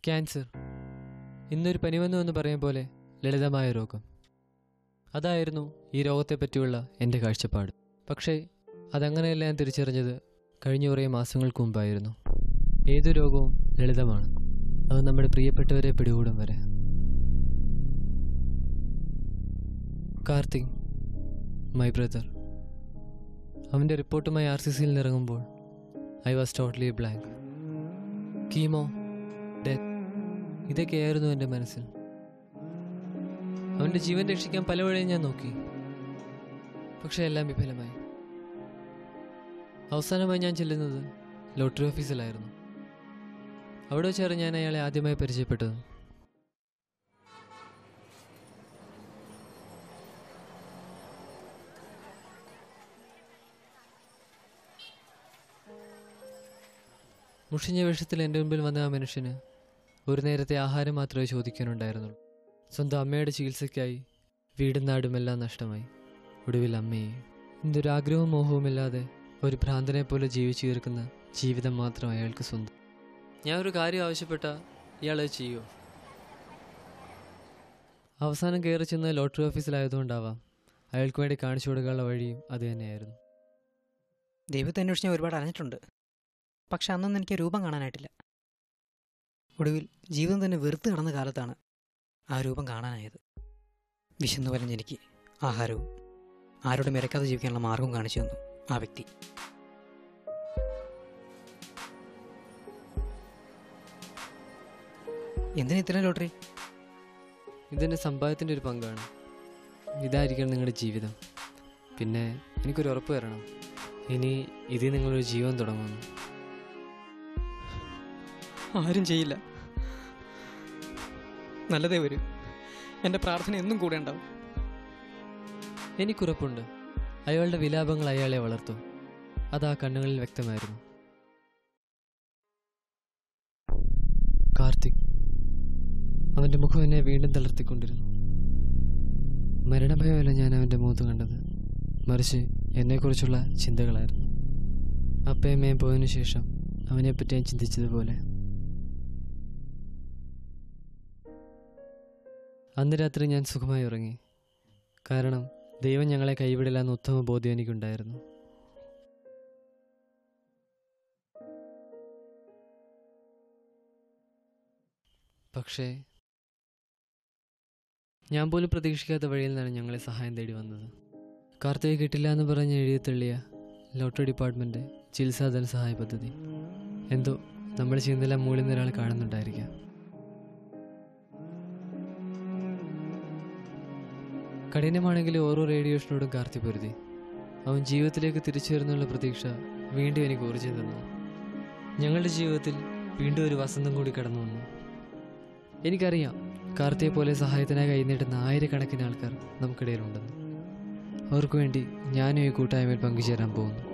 Cancer. ഇന്നൊരു പനി വന്നു എന്ന് പറയും പോലെ ലളിതമായ രോഗം. അതായിരുന്നു ഈ രോഗത്തെപ്പറ്റിയുള്ള എൻ്റെ കാഴ്ചപ്പാട്. പക്ഷേ അതങ്ങനെയല്ല ഞാൻ തിരിച്ചറിഞ്ഞത് കഴിഞ്ഞ കുറേ മാസങ്ങൾക്ക് മുമ്പായിരുന്നു. ഏതു രോഗവും ലളിതമാണ്, അത് നമ്മുടെ പ്രിയപ്പെട്ടവരെ പിടികൂടും വരെ. കാർത്തിക്, മൈ ബ്രദർ, അവൻ്റെ റിപ്പോർട്ടുമായി RCCയിൽ നിന്നിറങ്ങുമ്പോൾ I was totally blank. Chemo, death, ഇതൊക്കെയായിരുന്നു എൻ്റെ മനസ്സിൽ. അവൻ്റെ ജീവൻ രക്ഷിക്കാൻ പല വഴിയും ഞാൻ നോക്കി, പക്ഷെ എല്ലാം വിഫലമായി. അവസാനമായി ഞാൻ ചെല്ലുന്നത് ലോട്ടറി ഓഫീസിലായിരുന്നു. അവിടെ വെച്ചാണ് ഞാൻ അയാളെ ആദ്യമായി പരിചയപ്പെട്ടത്. മുഷിഞ്ഞ വേഷത്തിൽ എൻ്റെ മുമ്പിൽ വന്ന ആ മനുഷ്യന് ഒരു നേരത്തെ ആഹാരം മാത്രമേ ചോദിക്കാനുണ്ടായിരുന്നുള്ളൂ. സ്വന്തം അമ്മയുടെ ചികിത്സയ്ക്കായി വീടും നാടുമെല്ലാം നഷ്ടമായി. ഒടുവിൽ അമ്മയെ. എന്തൊരാഗ്രഹവും മോഹവുമില്ലാതെ ഒരു ഭ്രാന്തനെ പോലെ ജീവിച്ചു തീർക്കുന്ന ജീവിതം മാത്രം അയാൾക്ക് സ്വന്തം. ഞാൻ ഒരു കാര്യം ആവശ്യപ്പെട്ടാൽ ഇയാളത് ചെയ്യുമോ? അവസാനം കയറി ചെന്ന് ലോട്ടറി ഓഫീസിലായതുകൊണ്ടാവാം അയാൾക്ക് വേണ്ടി കാണിച്ചു കൊടുക്കാനുള്ള വഴിയും അത് തന്നെയായിരുന്നു. ദൈവത്തെ അന്വേഷിച്ച് ഞാൻ ഒരുപാട് അറിഞ്ഞിട്ടുണ്ട്, പക്ഷെ അന്നൊന്നും എനിക്ക് രൂപം കാണാനായിട്ടില്ല. ഒടുവിൽ ജീവിതം തന്നെ വെറുത്ത് കിടന്ന കാലത്താണ് ആ രൂപം കാണാനായത്. വിശന്നു വലഞ്ഞ് എനിക്ക് ആഹാരവും ആരോടും ഇരക്കാതെ ജീവിക്കാനുള്ള മാർഗവും കാണിച്ചു തന്നു ആ വ്യക്തി. എന്തിനാ ഇത്രയും ലോട്ടറി? ഇതെൻ്റെ സമ്പാദ്യത്തിൻ്റെ ഒരു പങ്കാണ്. ഇതായിരിക്കണം നിങ്ങളുടെ ജീവിതം. പിന്നെ എനിക്കൊരു ഉറപ്പ് തരണം, ഇനി ഇതിൽ നിങ്ങളൊരു ജീവൻ തുടങ്ങുന്നു. ആരും ചെയ്യില്ല, നല്ലതേ വരും. എൻ്റെ പ്രാർത്ഥന എന്നും കൂടെ ഉണ്ടാവും. എനിക്കുറപ്പുണ്ട് അയാളുടെ വിലാപങ്ങൾ അയാളെ വളർത്തും. അത് ആ കണ്ണുകളിൽ വ്യക്തമായിരുന്നു. കാർത്തിക്, അവൻ്റെ മുഖം എന്നെ വീണ്ടും തളർത്തിക്കൊണ്ടിരുന്നു. മരണഭയമല്ല ഞാൻ അവൻ്റെ മുഖത്ത് കണ്ടത്, മറിച്ച് എന്നെക്കുറിച്ചുള്ള ചിന്തകളായിരുന്നു. അപ്പയമ്മയും പോയതിനു ശേഷം അവനെപ്പറ്റി ഞാൻ ചിന്തിച്ചതുപോലെ. അന്ന് രാത്രി ഞാൻ സുഖമായി ഉറങ്ങി. കാരണം ദൈവം ഞങ്ങളെ കൈവിടില്ല എന്ന ഉത്തമ ബോധ്യം എനിക്കുണ്ടായിരുന്നു. പക്ഷേ ഞാൻ പോലും പ്രതീക്ഷിക്കാത്ത വഴിയിൽ നിന്നാണ് ഞങ്ങളെ സഹായം തേടി വന്നത്. കാർത്തിക് കിട്ടില്ല എന്ന് പറഞ്ഞ് എഴുതി തള്ളിയ ലോട്ടറി ഡിപ്പാർട്ട്മെൻറ്റ് ചികിത്സാ ധനസഹായ പദ്ധതി. എന്തോ നമ്മൾ ചെയ്യുന്നതെല്ലാം മുകളിൽ നിന്ന് ഒരാൾ കാണുന്നുണ്ടായിരിക്കാം. കഠിനമാണെങ്കിലും ഓരോ റേഡിയേഷനോടും കാർത്തി പൊരുതി. അവൻ ജീവിതത്തിലേക്ക് തിരിച്ചു വരുന്നുള്ള പ്രതീക്ഷ വീണ്ടും എനിക്ക് ഊർജ്ജം തന്നു. ഞങ്ങളുടെ ജീവിതത്തിൽ വീണ്ടും ഒരു വസന്തം കൂടി കടന്നു വന്നു. എനിക്കറിയാം കാർത്തിയെ പോലെ സഹായത്തിനായി കൈനീട്ടുന്ന ആയിരക്കണക്കിന് ആൾക്കാർ നമുക്കിടയിലുണ്ടെന്ന്. അവർക്ക് വേണ്ടി ഞാനും ഈ കൂട്ടായ്മയിൽ പങ്കുചേരാൻ പോകുന്നു.